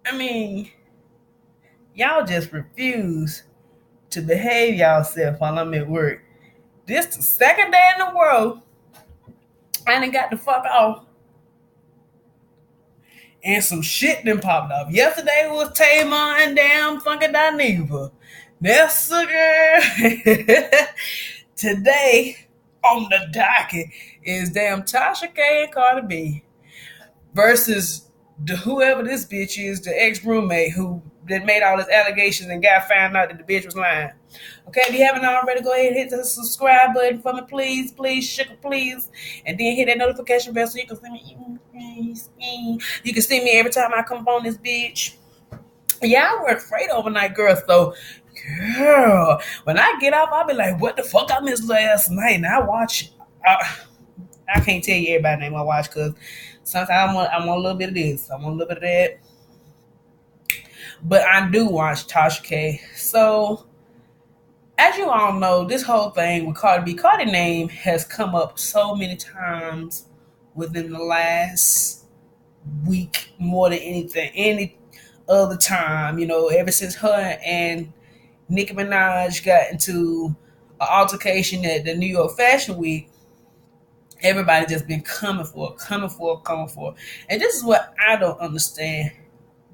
I mean, y'all just refuse to behave yourself while I'm at work. This the second day in a row I done got the fuck off and some shit done popped off. Yesterday was Tamar and damn Funky Dineva. That's a girl. Today on the docket is damn Tasha K and Cardi B versus whoever this bitch is, the ex roommate who that made all his allegations and got found out that the bitch was lying. Okay, if you haven't already, go ahead and hit the subscribe button for me, please, please, sugar, please, and then hit that notification bell so you can see me. You can see me every time I come on this bitch. Yeah, I work freight overnight, girl. So, girl, when I get off, I'll be like, "What the fuck I missed last night?" And I watch. I can't tell you everybody's name I watch because sometimes I want a little bit of this, I want a little bit of that. But I do watch Tasha K. So as you all know, this whole thing with Cardi B, Cardi name has come up so many times within the last week more than anything, any other time. Ever since her and Nicki Minaj got into an altercation at the New York Fashion Week, everybody just been coming for. And this is what I don't understand.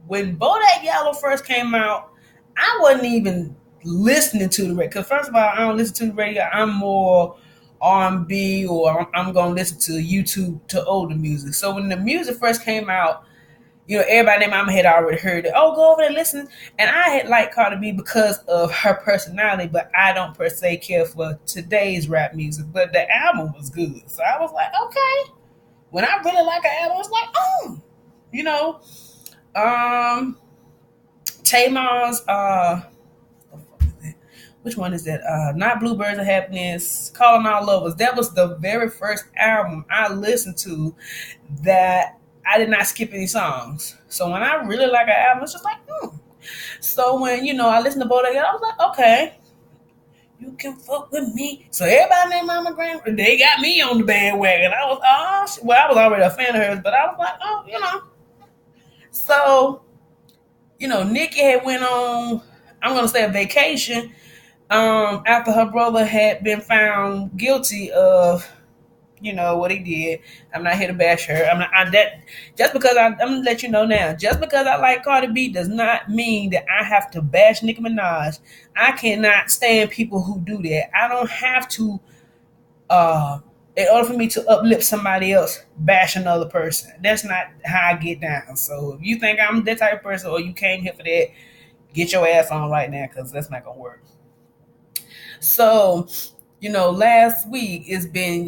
When Bodak Yellow first came out, I wasn't even listening to the radio. Because first of all, I don't listen to the radio. I'm more R&B, or I'm going to listen to YouTube to older music. So when the music first came out, everybody in my mama had already heard it. Oh, go over there and listen. And I had liked Cardi B because of her personality, but I don't per se care for today's rap music. But the album was good. So I was like, okay. When I really like an album, it's like, oh, you know. Tamar's which one is that? Not Bluebirds of Happiness, Calling All Lovers. That was the very first album I listened to that I did not skip any songs. So when I really like an album, it's just like, hmm. So when, I listened to Bodak, I was like, okay, you can fuck with me. So everybody named Mama Graham, they got me on the bandwagon. I was, I was already a fan of hers, but I was like, oh. So, Nikki had went on, I'm going to say a vacation, after her brother had been found guilty of, what he did. I'm not here to bash her. Just because I'm gonna let you know now. Just because I like Cardi B does not mean that I have to bash Nicki Minaj. I cannot stand people who do that. I don't have to. In order for me to uplift somebody else, bash another person. That's not how I get down. So if you think I'm that type of person, or you came here for that, get your ass on right now, because that's not gonna work. So, last week it's been,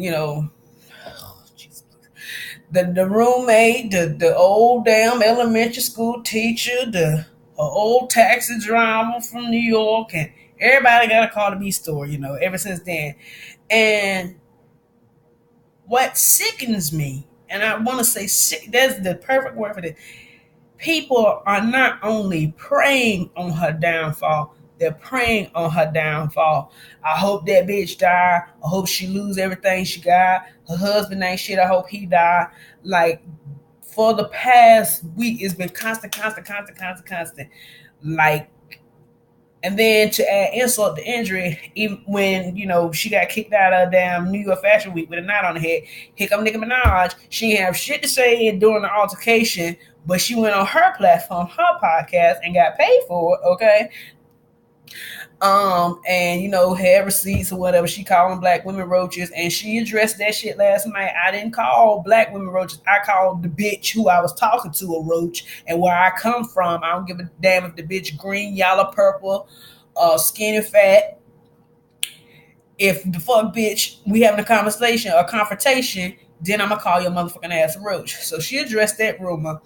the roommate, the old damn elementary school teacher, the old taxi driver from New York, and everybody got a Cardi B story, ever since then. And what sickens me, and I want to say sick, that's the perfect word for this. People are not only praying on her downfall, they're praying on her downfall. I hope that bitch die. I hope she lose everything she got. Her husband ain't shit. I hope he die. Like, for the past week, it's been constant. Like, and then to add insult to injury, even when, she got kicked out of damn New York Fashion Week with a knot on her head, here come Nicki Minaj. She didn't have shit to say during the altercation, but she went on her platform, her podcast, and got paid for it, okay? And had receipts or whatever. She called them black women roaches, and she addressed that shit last night. I didn't call black women roaches. I called the bitch who I was talking to a roach, and where I come from, I don't give a damn if the bitch green, yellow, purple, skinny, fat. If the fuck bitch we having a conversation or confrontation, then I'm gonna call your motherfucking ass a roach. So she addressed that rumor.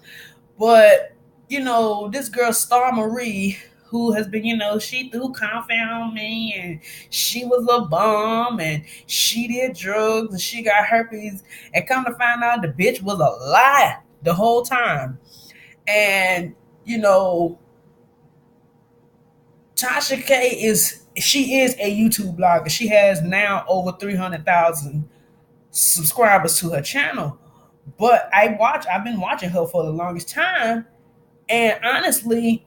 But, this girl Star Marie, who has been, she threw confidence on me, and she was a bum, and she did drugs, and she got herpes, and come to find out the bitch was a lie the whole time. And, Tasha K she is a YouTube blogger. She has now over 300,000 subscribers to her channel. But I've been watching her for the longest time, And honestly,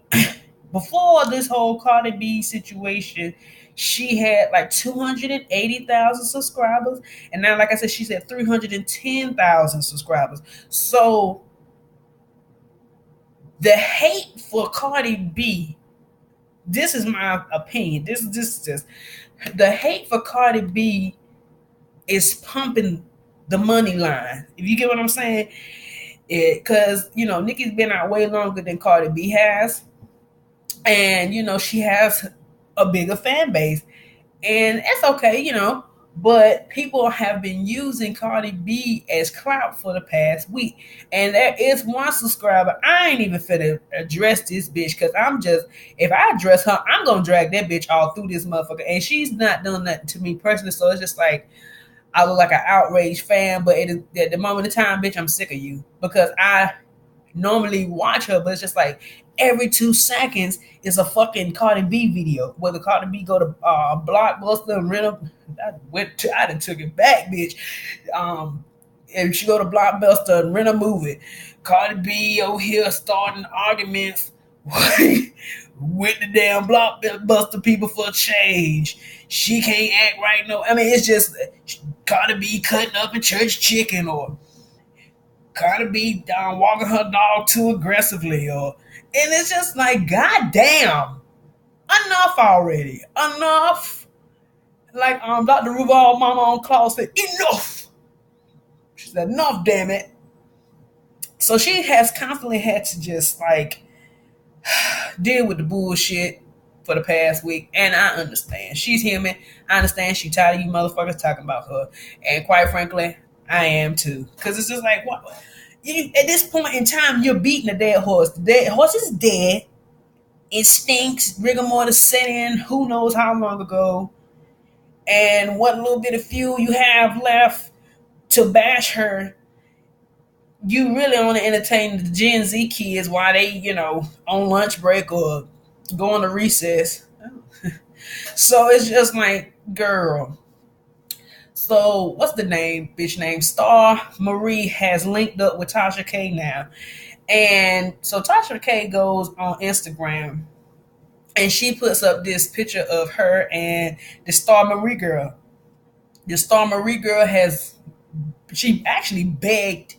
before this whole Cardi B situation, she had like 280,000 subscribers. And now, like I said, she's at 310,000 subscribers. So the hate for Cardi B, this is my opinion. This is just the hate for Cardi B is pumping the money line. If you get what I'm saying, because Nicki's been out way longer than Cardi B has, and she has a bigger fan base, and it's okay. But people have been using Cardi B as clout for the past week. And there is one subscriber. I ain't even finna address this bitch because if I address her, I'm gonna drag that bitch all through this motherfucker. And she's not done nothing to me personally. So it's just like, I look like an outraged fan. But at the moment of time, bitch, I'm sick of you. Because I normally watch her, but it's just like every 2 seconds is a fucking Cardi B video. Whether Cardi B go to Blockbuster and rent a, I done took it back, bitch. If she go to Blockbuster and rent a movie, Cardi B over here starting arguments with the damn Blockbuster people for change. She can't act right. No, I mean it's just Cardi B cutting up a church chicken, or Cardi B walking her dog too aggressively, and it's just like, goddamn, enough already, enough. Like Dr. Ruval Mama on Claus said, enough. She said, enough, damn it. So she has constantly had to just like deal with the bullshit for the past week, and I understand. She's human. I understand she tired of you motherfuckers talking about her, and quite frankly, I am too. Because it's just like, what? At this point in time, you're beating a dead horse. The dead horse is dead. It stinks. Rigor mortis set in who knows how long ago. And what little bit of fuel you have left to bash her, you really only entertain the Gen Z kids while they, on lunch break or going to recess. So it's just like, girl. So what's the name? Bitch name Star Marie has linked up with Tasha K now. And so Tasha K goes on Instagram and she puts up this picture of her and the Star Marie girl. The Star Marie girl she actually begged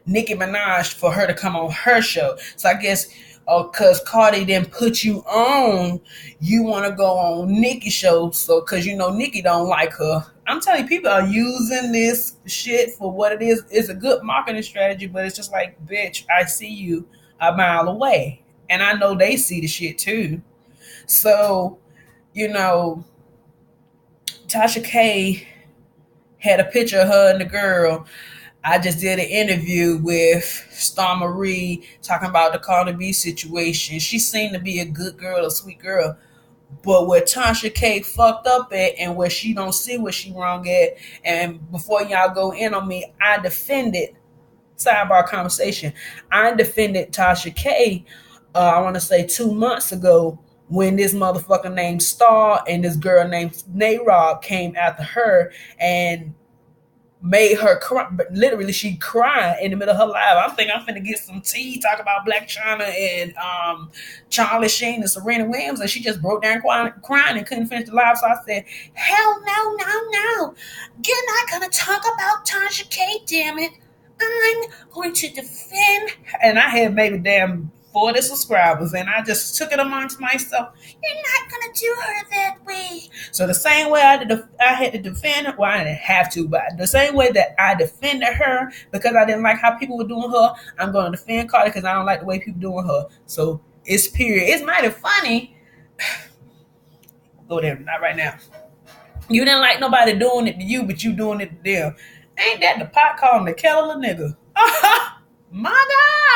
Nicki Minaj for her to come on her show. So I guess because Cardi didn't put you on, you want to go on Nicki's show. So because Nicki don't like her. I'm telling you, people are using this shit for what it is. It's a good marketing strategy, but it's just like, bitch, I see you a mile away. And I know they see the shit too. So, Tasha K had a picture of her and the girl. I just did an interview with Star Marie talking about the Cardi B situation. She seemed to be a good girl, a sweet girl. But where Tasha K fucked up at and where she don't see what she wrong at, and before y'all go in on me, I defended, sidebar conversation, I defended Tasha K, I want to say 2 months ago, when this motherfucker named Star and this girl named Nayrob came after her and made her cry. But literally, she cried in the middle of her live. I'm thinking I'm finna get some tea, talk about Black China and Charlie Sheen and Serena Williams, and she just broke down crying and couldn't finish the live. So I said, hell no, no, no. You're not gonna talk about Tasha K, damn it. I'm going to defend her. And I had maybe damn 40 subscribers, and I just took it amongst myself. You're not gonna do her that way. So the same way I had to defend her. Well, I didn't have to, but the same way that I defended her because I didn't like how people were doing her, I'm going to defend Cardi because I don't like the way people doing her. So it's period. It's mighty funny. Go there, not right now. You didn't like nobody doing it to you, but you doing it to them. Ain't that the pot calling the kettle a nigga? My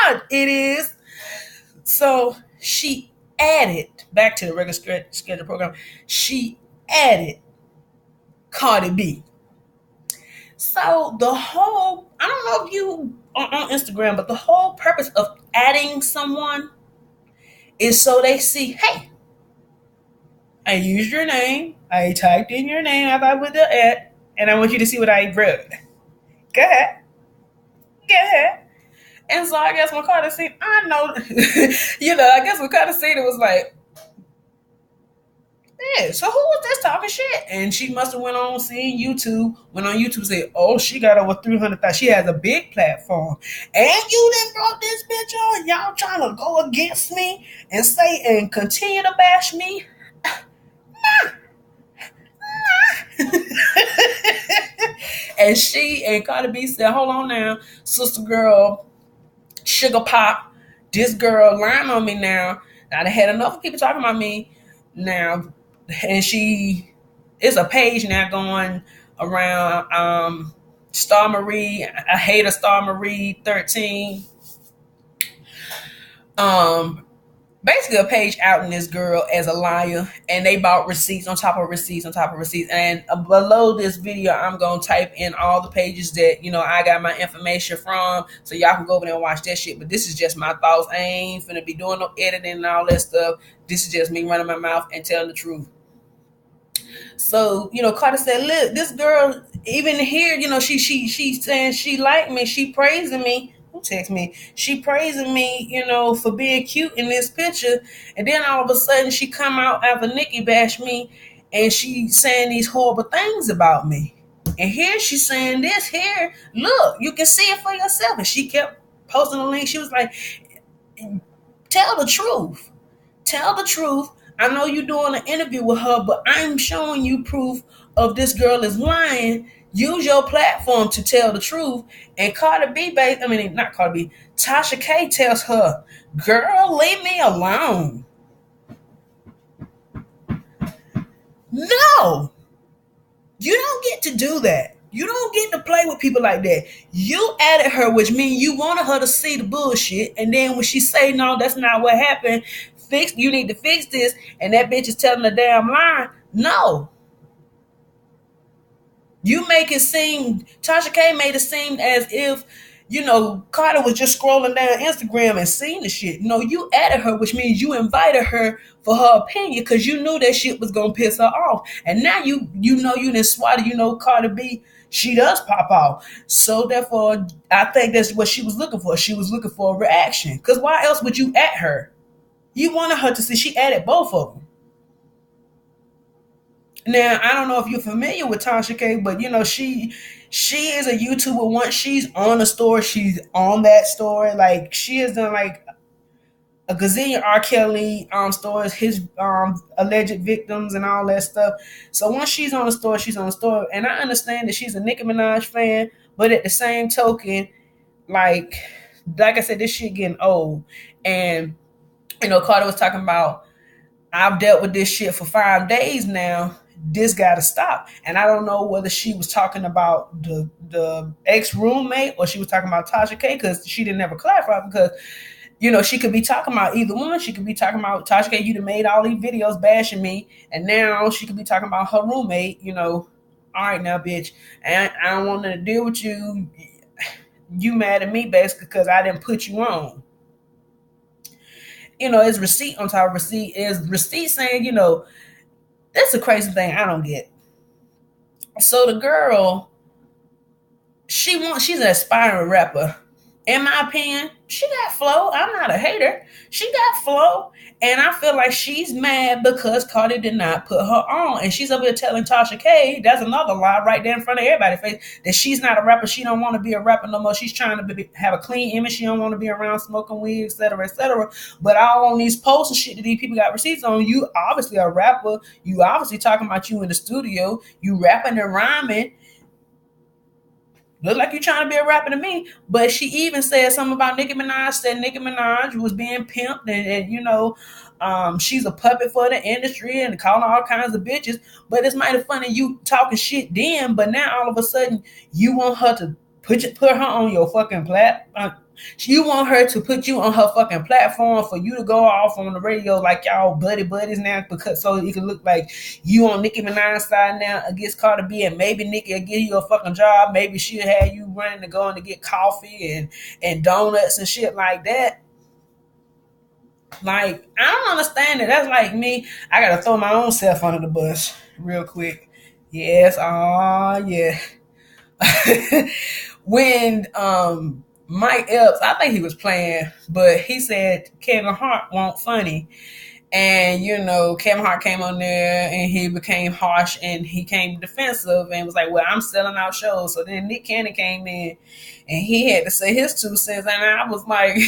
God, it is. So she added, back to the regular schedule program, she added Cardi B. So the whole, I don't know if you are on Instagram, but the whole purpose of adding someone is so they see, hey, I used your name, I typed in your name after I put the ad, and I want you to see what I wrote. Go ahead. Go ahead. And so I guess when Cardi seen, I know, I guess when Cardi seen it was like, yeah, so who was this talking shit? And she must have went on seeing YouTube, went on YouTube and said, oh, she got over 300,000. She has a big platform. And you done brought this bitch on. Y'all trying to go against me and say and continue to bash me? And she and Cardi B said, hold on now, sister girl, sugar pop, this girl lying on me now. Now they had enough people talking about me now. And she is a page now going around Star Marie. I hate a Star Marie 13. Um Basically a page outing this girl as a liar, and they bought receipts on top of receipts on top of receipts. And below this video I'm gonna type in all the pages that I got my information from, so y'all can go over there and watch that shit. But this is just my thoughts. I ain't finna be doing no editing and all that stuff. This is just me running my mouth and telling the truth. So, Carter said, look, this girl, even here, she saying she liked me, she praising me. Who text me? She praising me, for being cute in this picture. And then all of a sudden she come out after Nikki bashed me and she saying these horrible things about me. And here she's saying this here, look, you can see it for yourself. And she kept posting the link. She was like, tell the truth. Tell the truth. I know you're doing an interview with her, but I'm showing you proof of this girl is lying. Use your platform to tell the truth. And not Cardi B, Tasha K tells her, girl, leave me alone. No, you don't get to do that. You don't get to play with people like that. You added her, which means you wanted her to see the bullshit. And then when she say, no, that's not what happened, you need to fix this, and that bitch is telling a damn lie. No. You make it seem, Tasha K made it seem as if, Carter was just scrolling down Instagram and seeing the shit. No, you added her, which means you invited her for her opinion because you knew that shit was going to piss her off. And now you done swatted, Cardi B, she does pop off. So therefore, I think that's what she was looking for. She was looking for a reaction. Because why else would you at her? You wanted her to see. She added both of them. Now, I don't know if you're familiar with Tasha K, but she is a YouTuber. Once she's on a story, she's on that story. Like, she has done like a gazillion R. Kelly stories, his alleged victims and all that stuff. So once she's on the story, she's on the story. And I understand that she's a Nicki Minaj fan, but at the same token, like I said, this shit getting old. And Carter was talking about, I've dealt with this shit for 5 days now. This got to stop. And I don't know whether she was talking about the ex-roommate or she was talking about Tasha K, because she didn't ever clarify, because, she could be talking about either one. She could be talking about Tasha K, you done made all these videos bashing me. And now she could be talking about her roommate, all right now, bitch. And I don't want to deal with you. You mad at me basically because I didn't put you on. It's receipt on top of receipt. Is receipt saying, that's a crazy thing I don't get. So the girl, she's an aspiring rapper. In my opinion, she got flow. I'm not a hater. She got flow. And I feel like she's mad because Cardi did not put her on. And she's up here telling Tasha K, that's another lie right there in front of everybody's face, that she's not a rapper. She don't want to be a rapper no more. She's trying to have a clean image. She don't want to be around smoking weed, etc., etc. But all on these posts and shit that these people got receipts on, you obviously a rapper. You obviously talking about you in the studio. You rapping and rhyming. Look like you're trying to be a rapper to me. But she even said something about Nicki Minaj, said Nicki Minaj was being pimped and she's a puppet for the industry and calling all kinds of bitches. But it's mighty funny you talking shit then, but now all of a sudden you want her to put her on your fucking platform. You want her to put you on her fucking platform for you to go off on the radio like y'all buddies now, because so it can look like you on Nicki Minaj's side now against Cardi B, and maybe Nicki will give you a fucking job. Maybe she'll have you running to go and to get coffee and donuts and shit like that. Like, I don't understand it. That's like me. I gotta throw my own self under the bus real quick. Yes, yeah. When Mike Epps, I think he was playing, but he said Kevin Hart won't funny. And Kevin Hart came on there and he became harsh and he came defensive and was like, "Well, I'm selling out shows." So then Nick Cannon came in and he had to say his 2 cents, and I was like,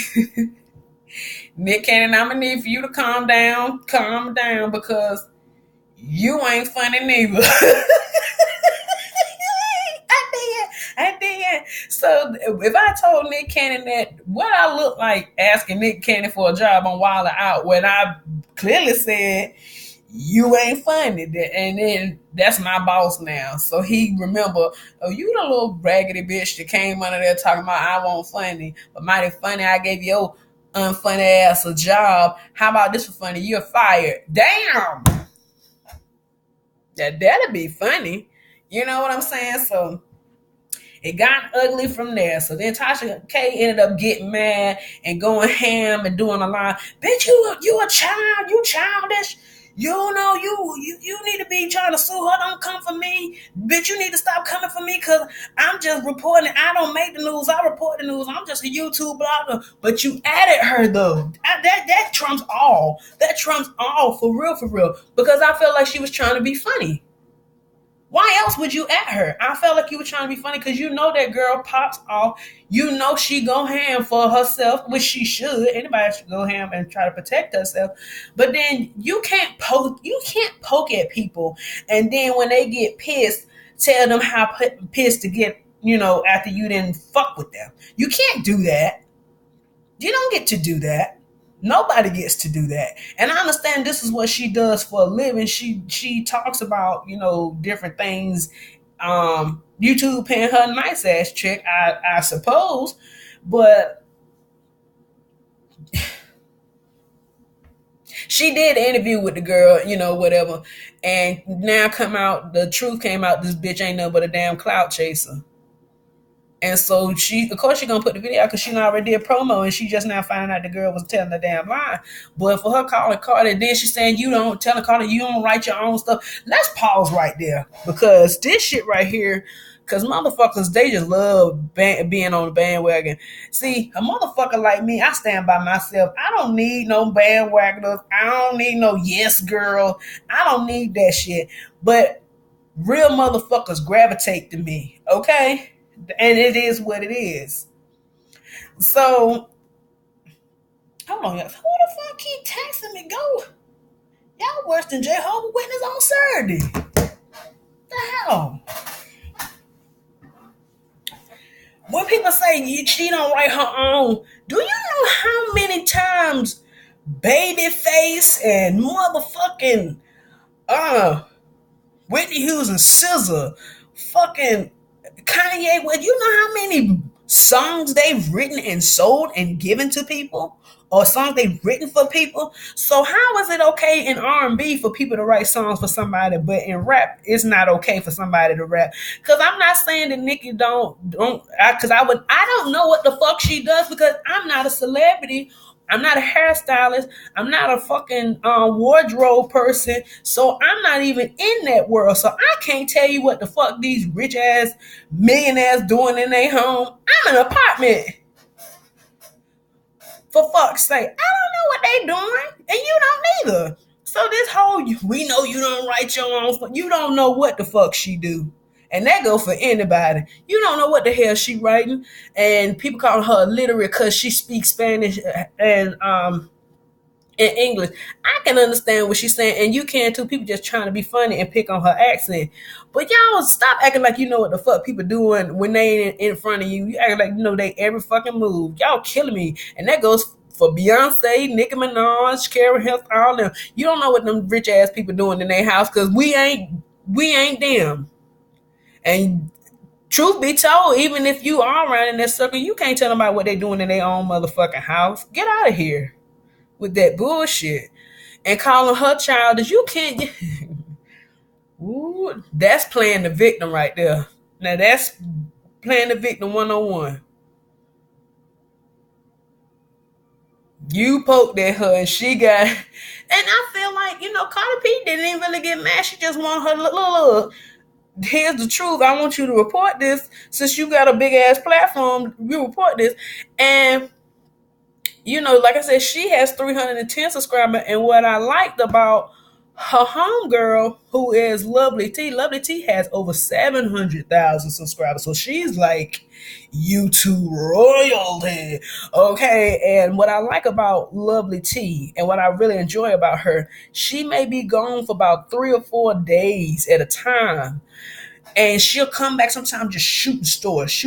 "Nick Cannon, I'm gonna need for you to calm down, because you ain't funny neither." I did. So if I told Nick Cannon that, what I look like asking Nick Cannon for a job on Wild 'N Out when I clearly said you ain't funny, and then that's my boss now. So he remember, oh, you the little raggedy bitch that came under there talking about I won't funny, but mighty funny. I gave your unfunny ass a job. How about this for funny? You're fired. Damn. That'd be funny. You know what I'm saying? So it got ugly from there. So then Tasha K ended up getting mad and going ham and doing a line. Bitch, you a child, you childish. You need to be trying to sue her. Don't come for me. Bitch, you need to stop coming for me because I'm just reporting. I don't make the news. I report the news. I'm just a YouTube blogger. But you added her though. That trumps all. That trumps all for real, because I felt like she was trying to be funny. Why else would you at her? I felt like you were trying to be funny because that girl pops off. She go ham for herself, which she should. Anybody should go ham and try to protect herself. But then you can't poke at people, and then when they get pissed, tell them how pissed to get. After you didn't fuck with them, you can't do that. You don't get to do that. Nobody gets to do that. And I understand this is what she does for a living. She talks about, different things. YouTube paying her a nice ass check, I suppose. But she did an interview with the girl, whatever. And now the truth came out, this bitch ain't nothing but a damn clout chaser. And so of course, she's gonna put the video out because she already did promo, and she just now finding out the girl was telling the damn lie. But for her calling Cardi, then she's saying you don't telling Cardi you don't write your own stuff. Let's pause right there because this shit right here, because motherfuckers they just love being on the bandwagon. See, a motherfucker like me, I stand by myself. I don't need no bandwagoners. I don't need no yes girl. I don't need that shit. But real motherfuckers gravitate to me. Okay. And it is what it is. So, hold on, y'all. Who the fuck keep texting me? Go. Y'all worse than Jehovah's Witness on Saturday. The hell? When people say she don't write her own, do you know how many times Babyface and motherfucking Whitney Houston, SZA, fucking Kanye, well, you know how many songs they've written and sold and given to people, or songs they've written for people? So how is it okay in R&B for people to write songs for somebody, but in rap it's not okay for somebody to rap? Because I'm not saying that Nicki don't, because I don't know what the fuck she does because I'm not a celebrity. I'm not a hairstylist. I'm not a fucking wardrobe person. So I'm not even in that world. So I can't tell you what the fuck these rich ass millionaires doing in their home. I'm an apartment. For fuck's sake. I don't know what they doing. And you don't either. So this whole, we know you don't write your own, you don't know what the fuck she do. And that go for anybody. You don't know what the hell she writing. And people call her illiterate because she speaks Spanish and English. I can understand what she's saying, and you can too. People just trying to be funny and pick on her accent. But y'all stop acting like you know what the fuck people doing when they in front of you. You act like you know they every fucking move. Y'all killing me. And that goes for Beyonce, Nicki Minaj, Karen Hill, all them. You don't know what them rich ass people doing in their house because we ain't them. And truth be told, even if you are around in that circle, you can't tell them about what they're doing in their own motherfucking house. Get out of here with that bullshit. And calling her childish, you can't. Ooh, that's playing the victim right there. Now that's playing the victim 101. You poked at her and she got. And I feel like, Cardi B didn't even really get mad. She just wanted her look. here's the truth. I want you to report this since you got a big ass platform. You report this, and like I said, she has 310 subscribers. And what I liked about her homegirl, who is Lovely T has over 700,000 subscribers. So she's like YouTube royalty. Okay. And what I like about Lovely T and what I really enjoy about her, she may be gone for about 3 or 4 days at a time. And she'll come back sometimes just shooting stories.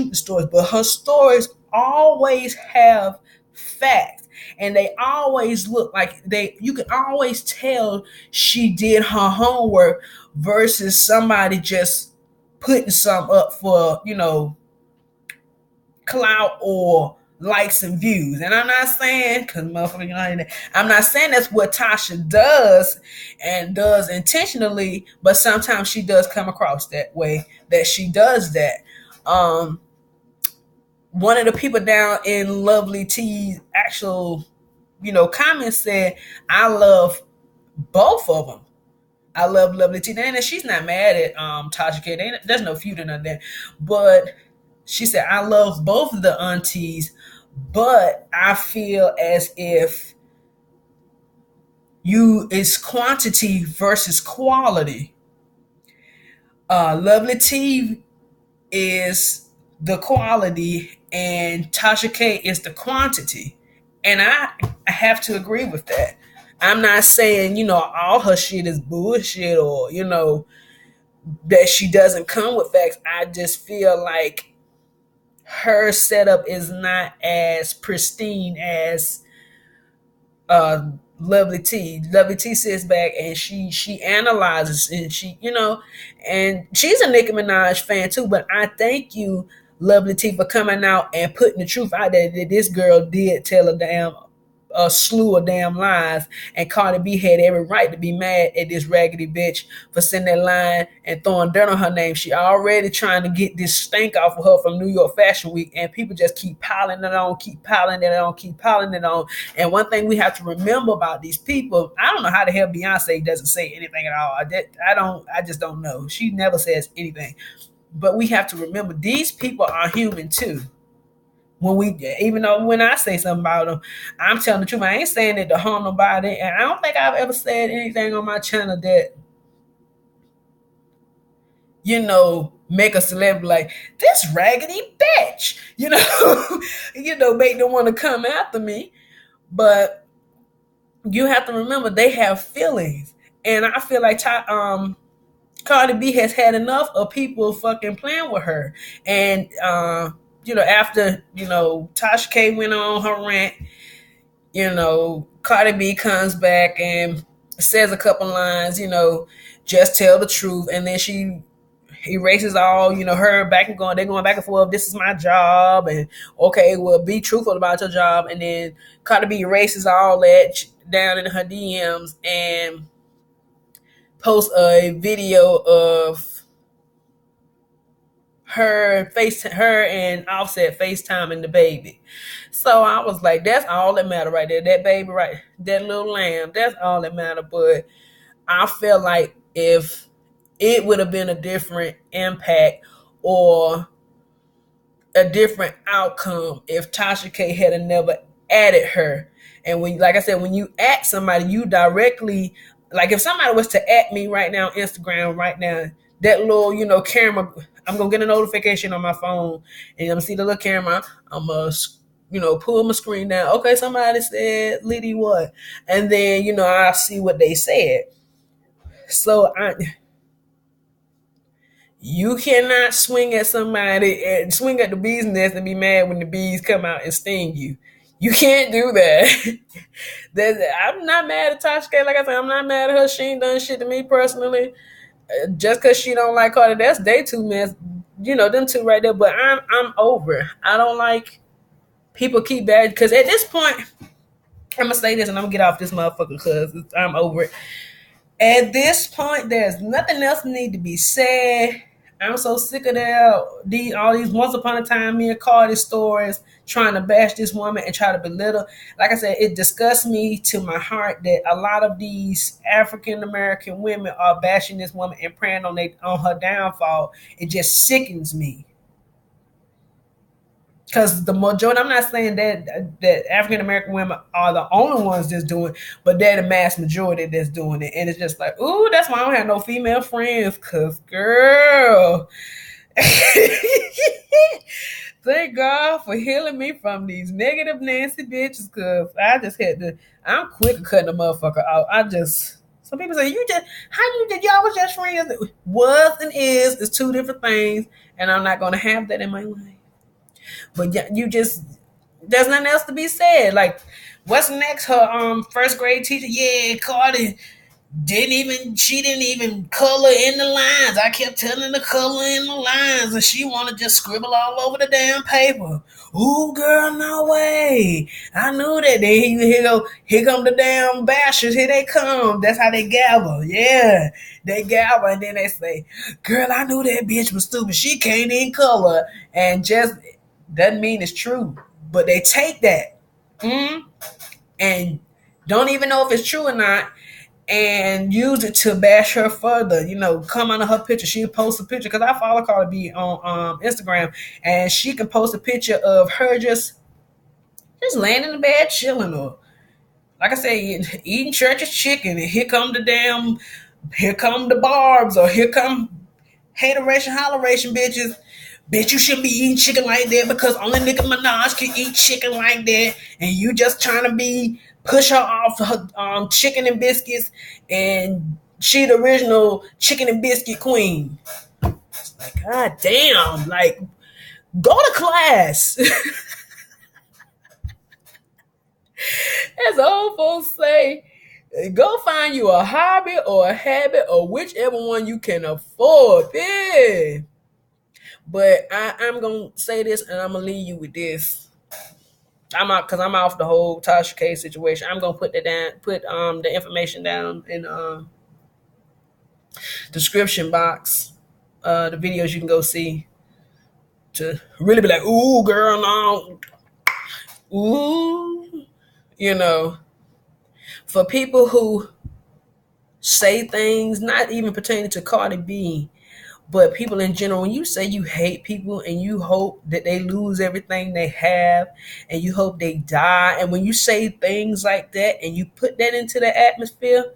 But her stories always have facts, and they always look like you can always tell she did her homework versus somebody just putting some up for clout or likes and views. And I'm not saying, because motherfucker, I'm not saying that's what Tasha does and does intentionally, but sometimes she does come across that way, that she does that. One of the people down in Lovely T's actual, comments said, I love both of them. I love Lovely T. And she's not mad at Tasha K. There's no feud in there. But she said, I love both of the aunties, but I feel as if it's quantity versus quality. Lovely T is the quality and Tasha K is the quantity. And I have to agree with that. I'm not saying, all her shit is bullshit or, that she doesn't come with facts. I just feel like her setup is not as pristine as Lovely T. Lovely T sits back and she analyzes and and she's a Nicki Minaj fan too. But I thank you, Lovely T, for coming out and putting the truth out there that this girl did tell a slew of damn lies, and Cardi B had every right to be mad at this raggedy bitch for sending that line and throwing dirt on her name. She already trying to get this stink off of her from New York Fashion Week, and people just keep piling it on, keep piling it on, keep piling it on. And one thing we have to remember about these people, I don't know how the hell Beyonce doesn't say anything at all. I just don't know. She never says anything. But we have to remember these people are human too. Even though when I say something about them, I'm telling the truth. I ain't saying it to harm nobody, and I don't think I've ever said anything on my channel that make a celebrity like this raggedy bitch, make them want to come after me. But you have to remember they have feelings, and I feel like Cardi B has had enough of people fucking playing with her, and after, Tasha K went on her rant, Cardi B comes back and says a couple lines, just tell the truth. And then she erases all, her back and they're going back and forth. This is my job. And okay, well, be truthful about your job. And then Cardi B erases all that down in her DMs and posts a video of her and Offset FaceTiming the baby. So I was like, that's all that matter right there. That baby, right, that little lamb, that's all that matter. But I felt like if it would have been a different impact or a different outcome if Tasha K had never added her. And like I said, when you add somebody, you directly, like if somebody was to add me right now, Instagram right now, that little, camera, I'm going to get a notification on my phone and I'm going to see the little camera. I'm going to, pull my screen down. Okay, somebody said, Liddy, what? And then, I'll see what they said. So you cannot swing at somebody and swing at the bee's nest and be mad when the bees come out and sting you. You can't do that. I'm not mad at Tasha K. Like I said, I'm not mad at her. She ain't done shit to me personally. Just because she don't like Cardi, that's they two men, them two right there. But I'm over. I don't like people keep bad because at this point, I'm gonna say this and I'm gonna get off this motherfucker because I'm over it. At this point, there's nothing else need to be said. I'm so sick of all these once upon a time me and Cardi stories trying to bash this woman and try to belittle. Like I said, it disgusts me to my heart that a lot of these African American women are bashing this woman and praying on her downfall. It just sickens me. Because the majority, I'm not saying that African American women are the only ones that's doing it, but they're the mass majority that's doing it. And it's just like, ooh, that's why I don't have no female friends. Cause girl, thank God for healing me from these negative Nancy bitches. Cause I just had to. I'm quick at cutting a motherfucker out. Some people say, you just, how you did, y'all was just friends. Was and is two different things, and I'm not gonna have that in my life. But yeah, you just, there's nothing else to be said. Like, what's next? Her first grade teacher, yeah, Cardi she didn't even color in the lines. I kept telling her to color in the lines, and she wanna just scribble all over the damn paper. Ooh, girl, no way. I knew that. Then here come the damn bashers. Here they come. That's how they gather. Yeah, they gather, and then they say, "Girl, I knew that bitch was stupid. She can't in color," and just doesn't mean it's true. But they take that, and don't even know if it's true or not, and use it to bash her further. Come under her picture. She'll post a picture because I follow Cardi B on Instagram, and she can post a picture of her just laying in the bed chilling, or like I said, eating church's chicken, and here come the barbs, or here come hateration, holleration bitches. Bitch, you shouldn't be eating chicken like that because only Nicki Minaj can eat chicken like that, and you just trying to push her off her chicken and biscuits, and she the original chicken and biscuit queen. Like, god damn, like, go to class. As old folks say, go find you a hobby or a habit or whichever one you can afford. Yeah. But I'm gonna say this, and I'm gonna leave you with this. I'm out because I'm off the whole Tasha K situation. I'm gonna put that down, put the information down in description box. The videos you can go see to really be like, ooh, girl, no, ooh, you know, for people who say things not even pertaining to Cardi B, but people in general. When you say you hate people and you hope that they lose everything they have and you hope they die, and when you say things like that and you put that into the atmosphere,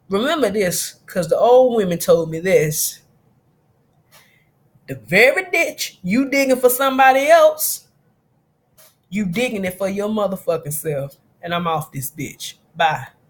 remember this, because the old women told me this: the very ditch you digging for somebody else, you digging it for your motherfucking self. And I'm off this bitch. Bye.